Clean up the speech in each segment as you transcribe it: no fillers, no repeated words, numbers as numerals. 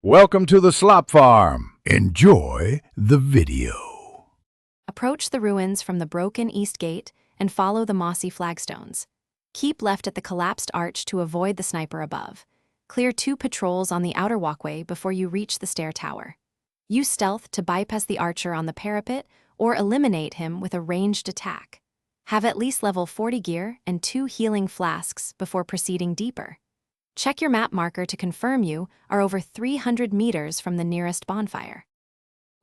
Welcome to the slop farm. Enjoy the video. Approach the ruins from the broken east gate and follow the mossy flagstones. Keep left at the collapsed arch to avoid the sniper above. Clear 2 patrols on the outer walkway before you reach the stair tower. Use stealth to bypass the archer on the parapet or eliminate him with a ranged attack. Have at least level 40 gear and 2 healing flasks before proceeding deeper. Check your map marker to confirm you are over 300 meters from the nearest bonfire.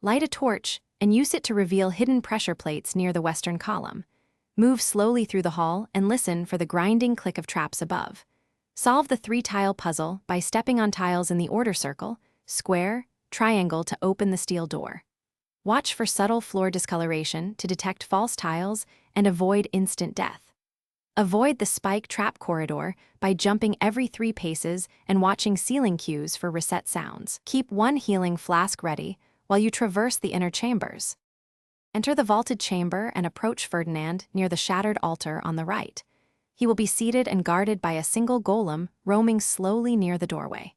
Light a torch and use it to reveal hidden pressure plates near the western column. Move slowly through the hall and listen for the grinding click of traps above. Solve the 3-tile puzzle by stepping on tiles in the order circle, square, triangle to open the steel door. Watch for subtle floor discoloration to detect false tiles and avoid instant death. Avoid the spike trap corridor by jumping every 3 paces and watching ceiling cues for reset sounds. Keep 1 healing flask ready while you traverse the inner chambers. Enter the vaulted chamber and approach Ferdinand near the shattered altar on the right. He will be seated and guarded by a single golem roaming slowly near the doorway.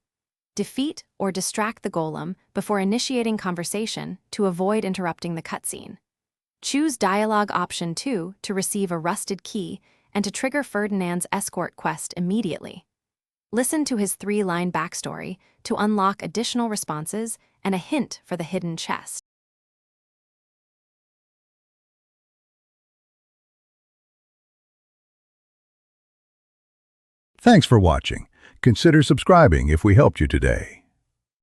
Defeat or distract the golem before initiating conversation to avoid interrupting the cutscene. Choose Dialogue Option 2 to receive a rusted key and to trigger Ferdinand's escort quest immediately. Listen to his 3-line backstory to unlock additional responses and a hint for the hidden chest. Thanks for watching. Consider subscribing if we helped you today.